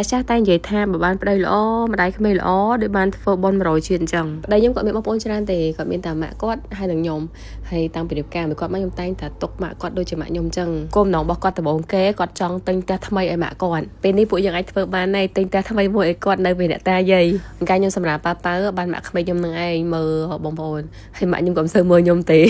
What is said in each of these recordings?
ចាស់តែនិយាយថាបើបានប្តីល្អម្ដាយក្មេងល្អដោយបានធ្វើបុណ្យ100ជាតិអញ្ចឹងប្តីខ្ញុំគាត់មានបងប្អូនច្រើនទេគាត់មានតែម៉ាក់គាត់ហើយនឹងខ្ញុំហើយតាំងពីរៀបការមកគាត់មកខ្ញុំតែងតែទុកម៉ាក់គាត់ដូចជាម៉ាក់ខ្ញុំអញ្ចឹងគោលបំណងរបស់គាត់ដំបូងគេគាត់ចង់ទិញផ្ទះថ្មីឲ្យម៉ាក់គាត់ពេលនេះពួកយើងអាចធ្វើបានដែរទិញផ្ទះថ្មីមួយឲ្យគាត់នៅពេលអ្នកតាយាយកាលខ្ញុំសម្រាប់ប៉ាប៉ៅបានម៉ាក់ក្មេងខ្ញុំនឹងឯងមើលបងប្អូនហើយម៉ាក់ខ្ញុំក៏មិនសូវមើលខ្ញុំទេ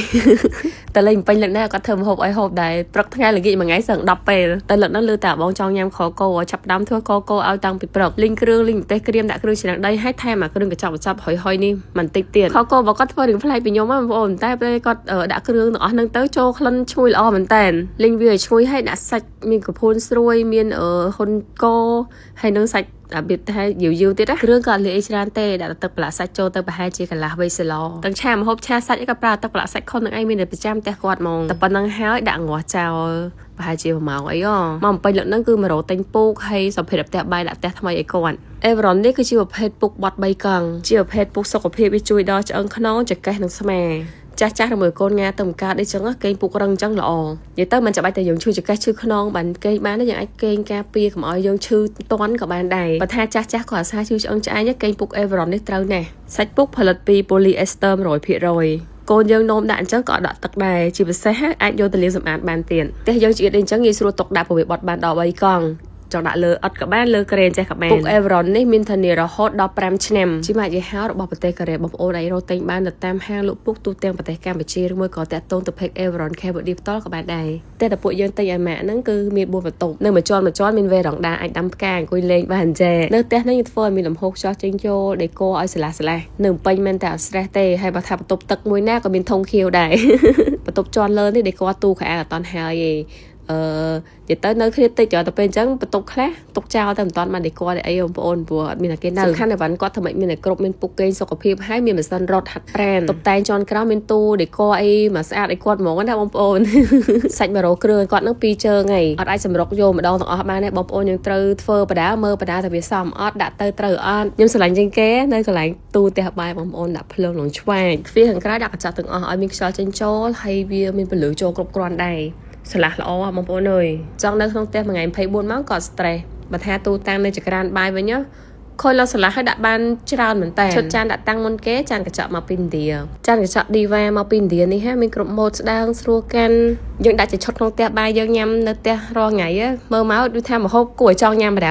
តែលេងពេញលឹកណាគាត់ធ្វើម្ហូបឲ្យហូបដែរព្រឹកថ្ងៃល្ងាចមួយថ្ងៃសឹង10ពេលតែលឹកហ្នឹងលឺតែបងចង់ញ៉ាំខកោចាប់ដើមធ្វើកកោឲ្យតាំងពីព្រឹកលីងគ្រឿងលីងម្ទេសក្រៀមដាក់គ្រឿងឆ្នាំងដីហើយថែមអាគ្រឿងកញ្ចប់ហុយនេះមិនតិចទៀតខកោបើគាត់ធ្វើរឿងប្លែកពីខ្ញុំបងប្អូនតែពេលគាត់ដាក់គ្រឿងទាំងអស់ហ្នឹងទៅចូលក្លិនឈ្ងុយល្អមែនតើលីងវាឲ្យឈ្ងុយហើយដាក់សាច់មានកភួនស្រួយមានហ៊ុនកហើយនឹងសាច់របៀបថាយូរទៀតណាគ្រឿងក៏លាយអីច្រើនទេដាក់ទឹកប្រឡាក់សាច់ចូលទៅប្រហែលជាកន្លះវែកសឡទាំងឆាម្ហូបឆាសាច់ក៏ប្រើទឹកប្រឡាក់សាច់ខុសនឹងឯងមានតែប្រចាំផ្ទះគាត់ហ្មងតែប៉ុណ្្នឹងហើយដាក់ងាស់ចោលប្រហែលជា1ម៉ោងអីមកពេញលឹកហ្នឹងគឺមករកទិញពូកហើយសម្ភារៈផ្ទះបាយដាក់ផ្ទះថ្មីឲ្យគាត់អេវរ៉ុននេះគឺជាប្រភេទពូកបត់3កង់ជាប្រភេទពូកសុខភាពវាជួយដល់ឆ្អឹងខ្នងចង្កេះនិងស្មាចាស់ឬកូនញ៉ាទៅបង្កើតអីចឹងគេងពុករឹងចឹងល្អនិយាយទៅមិនចាំបាច់តែយើងឈឺចង្កេះឈឺខ្នងបានគេងបានទេយើងអាចគេងការពារកុំឲ្យយើងឈឺតន់ក៏បានដែរបើថាចាស់ក៏អាសាឈឺឆ្អឹងឆ្អែងគេងពុកអេវរ៉ុននេះត្រូវណាស់សាច់ពុកផលិតពីប៉ូលីអេស្ទ័រ 100% កូនយើងនោមដាក់អញ្ចឹងក៏ដកទឹកដែរជាពិសេសអាចយកទៅលាងសម្អាតបានទៀតផ្ទះយើងជាអញ្ចឹងងាយស្រួលទុកដាក់ពវេបត់បានដល់3កង់ចង់ដាក់លើអត់ក៏បានលើក្រែនចេះក៏បានពុកអេវរ៉ុននេះមានធានារហូតដល់5ឆ្នាំជាម៉ាកយីហោរបស់ប្រទេសកូរ៉េបងប្អូនអាចរកទិញបាននៅតាមហាងលក់ពុកទូទាំងប្រទេសកម្ពុជាឬមួយក៏តាក់ទងទៅ page Everon Cambodia ផ្ទាល់ក៏បានដែរតែពួកយើងទិញឲ្យម៉ាកហ្នឹងគឺមាន4បន្ទប់នៅមួយជាន់មានវេរ៉ង់ដាអាចដាំផ្កាអង្គុយលេងបានចេះនៅផ្ទះហ្នឹងយើងធ្វើឲ្យមានលំហូរខ្យល់ចេញចូលដេក័រឲ្យស្លាស់នៅពេញមែនតែអត់ stress ទេហើយបើថាបន្ទប់ទឹកមួយណាក៏មានធុងខៀវដែរបន្ទប់ជាន់លើនេះដេក័រទូខែអត់តន់ហើយទេនិយាយទៅនៅគ្នាតិចទៅពេលអញ្ចឹងបន្ទប់ខ្លះទុកចោលតែមិនតាន់បានដេក័រអីបងប្អូនព្រោះអត់មានតែគេនៅសំខាន់តែវ៉ាន់គាត់ធ្វើម៉េចមានតែគ្រប់មានពុកគេងសុខភាពហើយមានម៉ាស៊ីនរត់ហាត់ប្រាណតុបតែងជាន់ក្រោមមានទូដេក័រអីមកស្អាតឲ្យគាត់ហ្មងណាបងប្អូនសាច់100គ្រឿងគាត់នឹង2ជើងហីអត់អាចសម្រុកយកម្ដងទាំងអស់បានទេបងប្អូនយើងត្រូវធ្វើបដាមើលបដាតែវាសមអត់ដាក់ទៅត្រូវអត់ខ្ញុំស្រឡាញ់ជាងគេនៅកន្លែងទូផ្ទះបាយបងប្អូនដាក់ភ្លើងលងឆ្វាយទ្វារខាងក្រៅដាក់កញ្ចក់ទាំងអស់ឲ្យមានខ្យល់ចេញចូលហើយវាមានពន្លឺចូលគ្រប់គ្រាន់ដែរឆ្លាស់ល្អបងប្អូនអើយចង់នៅក្នុងផ្ទះមួយថ្ងៃ24ម៉ោងក៏ stress បើថាទូតាំងនៅចក្រានបាយវិញខូចលោកឆ្លាស់ឲ្យដាក់បានច្រើនមែនតើឈុតចានដាក់តាំងមុនគេចានកញ្ចក់មកពីឥណ្ឌាចានកញ្ចក់ Diva មកពីឥណ្ឌានេះមានគ្រប់ម៉ូដស្ដើងស្រួលកាន់យើងដាក់ជាឈុតក្នុងផ្ទះបាយយើងញ៉ាំនៅផ្ទះរាល់ថ្ងៃមើលមកដូចថាម្ហូបគួរឲ្យចង់ញ៉ាំបណ្ដោ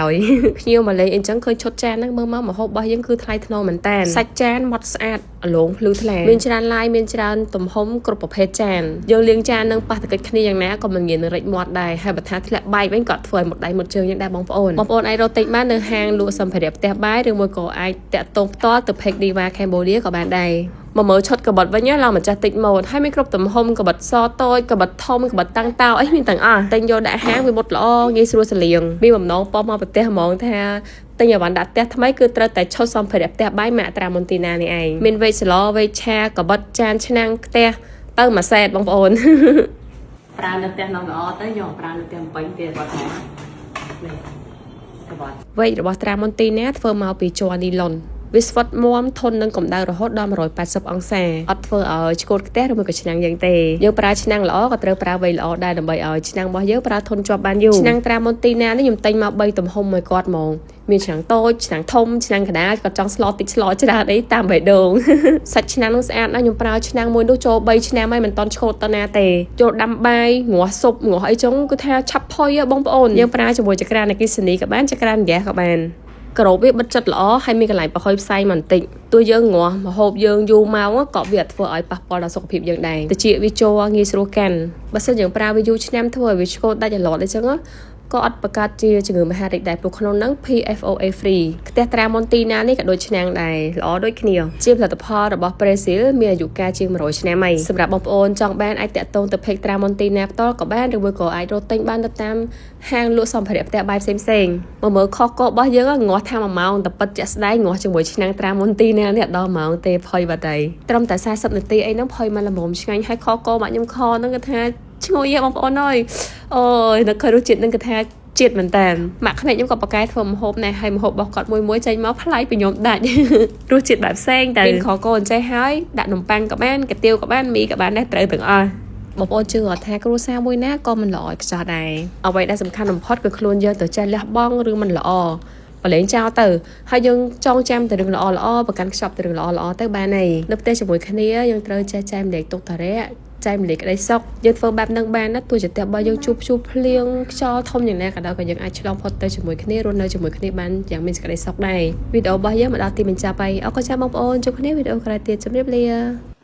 យភ្ញៀវមកលេងអីចឹងឃើញឈុតចានហ្នឹងមើលមកម្ហូបរបស់យើងគឺថ្លៃថ្នូរមែនតើសាច់ចានម៉ត់ស្អាតអលងភ្លឺថ្លាមានច្រើនឡាយមានច្រើនទំហំគ្រប់ប្រភេទចានយើងលាងចាននឹងប៉ះតែកិច្ចគ្នាយ៉ាងណាក៏មិនងាយនឹងរិចមាត់ដែរហើយបើថាធ្លាក់បាយវិញក៏ធ្វើឲ្យមុតដៃមុតជើងយ៉ាងដែរបងប្អូនអាចរកទិញបាននៅហាងលក់សម្ភារៈផ្ទះបាយឬមួយក៏អាចតាក់ទងផ្ទាល់ទៅ page Diva Cambodia ក៏បានដែរមកមើលឈុតកបិតវិញឡើងម្ចាស់តិចម៉ូតហើយមានគ្រប់ទំហំកបិតសតូចកបិតធំកបិតតាំងតោអីមានទាំងអស់តែយកដាក់ហាងវាមុតល្អងាយស្រួលសលៀងមានបំណងប៉ោះមកប្រទេសហ្មងថាទិញឲ្យបានដាក់ផ្ទះថ្មីគឺត្រូវតែឈុតសម្ភារៈផ្ទះបាយម៉ាកត្រាមុនទីណានេះឯងមានវែកសឡវែកឆាកបិតចានឆ្នាំងផ្ទះទៅមួយសែតបងប្អូនប្រើនៅផ្ទះនំល្អទៅយកប្រើនៅផ្ទះពេញទៀតគាត់ថានេះវែករបស់ត្រាមុនទីណាធ្វើមកពីជ័រនីឡុនវាស្វិតមាំធន់នឹងកម្ដៅរហូតដល់180អង្សាអត់ធ្វើឲ្យឆ្កូតខ្ទះឬមួយក៏ឆ្នាំងយើងទេយើងប្រើឆ្នាំងល្អក៏ត្រូវប្រើវែកល្អដែរដើម្បីឲ្យឆ្នាំងរបស់យើងប្រើធន់ជាប់បានយូរឆ្នាំងត្រាមុនទីណានេះខ្ញុំទិញមក3ទំហំមួយគាត់ហ្មងមានឆ្នាំងតូចឆ្នាំងធំឆ្នាំងកណ្ដាលក៏ចង់ស្លតិចស្លច្រើនអីតាមបេះដូងសាច់ឆ្នាំងនោះស្អាតណាស់ខ្ញុំប្រើឆ្នាំងមួយនោះចូល3ឆ្នាំហើយមិនតន់ឆ្កូតតណាទេចូលដាំបាយងាស់ស៊ុបងាស់អីចឹងគឺថាឆាប់ផុយបងប្អូនយើងប្រើជាមួយចក្រានអគ្គិសនីក៏បានចក្រានហ្គាសក៏បានក្របវាបិទចិត្តល្អហើយមានកន្លែងប្រហុយផ្សាយបន្តិចទោះយើងងាស់ម្ហូបយើងយូរមកក៏វាធ្វើឲ្យប៉ះពាល់ដល់សុខភាពយើងដែរតិចវាចូលងាយស្រួលកាន់បើសិនយើងប្រើវាយូរឆ្នាំធ្វើឲ្យវាឆ្កូតដាច់អឡតអីចឹងក៏អត់បង្កើតជាជំងឺមហារីកដែរព្រោះក្នុងហ្នឹង PFOA free ផ្ទះត្រាមុនទីណានេះក៏ដូចឆ្នាំងដែរល្អដូចគ្នាជាផលិតផលរបស់ Brazil មានអាយុកាលជាង100ឆ្នាំហើយសម្រាប់បងប្អូនចង់បានអាចតាក់ទងទៅ page ត្រាមុនទីណាផ្ទាល់ក៏បានឬមួយក៏អាចរកទិញបានទៅតាមហាងលក់សម្ភារៈផ្ទះបាយផ្សេងមកមើលខុសករបស់យើងងាស់ថា1ម៉ោងតែប៉ិតជាក់ស្ដែងងាស់ជាមួយឆ្នាំងត្រាមុនទីណានេះដល់ម៉ោងទេផុយបាត់ហើយត្រឹមតែ40នាទីអីហ្នឹងផុយមកល្មមឆ្ងាញ់ហើយខកមកខ្ញុំខហ្នឹងគឺថាឈ្ងុយបងប្អូនអើយអូយនៅឃើញរសជាតិនឹងគឺថាជាតិមែនតើម៉ាក់ក្មេកខ្ញុំក៏ប្រកែធ្វើម្ហូបណែហើយម្ហូបរបស់គាត់មួយចេញមកប្លែកពីខ្ញុំដាច់រសជាតិបែបផ្សេងតែមានខកអញ្ចេះហើយដាក់នំប៉័ងក៏បានកាទៀវក៏បានមីក៏បានដែរត្រូវទាំងអស់បងប្អូនជឿថាគ្រួសារមួយណាក៏មិនល្អឲ្យខ្ចោះដែរអ្វីដែលសំខាន់បំផុតគឺខ្លួនយើងទៅចេះលះបង់ឬមិនល្អ បលែងចោលទៅហើយយើងចងចាំតែរឿងល្អល្អប្រកាន់ខ្ចប់តែរឿងល្អល្អទៅបានហើយនៅផ្ទះជាមួយគ្នាយើងត្រូវចេះចែកម្លែកទុកតារៈចែកម្លែកក្តីសុខយើងធ្វើបែបហ្នឹងបានណាទោះជាតែបើយើងជួបភ្លៀងខ្យល់ធំយ៉ាងណាក៏ដោយក៏យើងអាចឆ្លងផុតទៅជាមួយគ្នារស់នៅជាមួយគ្នាបានយ៉ាងមានសេចក្តីសុខដែរវីដេអូរបស់យើងមកដល់ទីបញ្ចប់ហើយអរគុណចាស់បងប្អូនជួបគ្នាវីដេអូក្រោយទៀតជម្រាបលា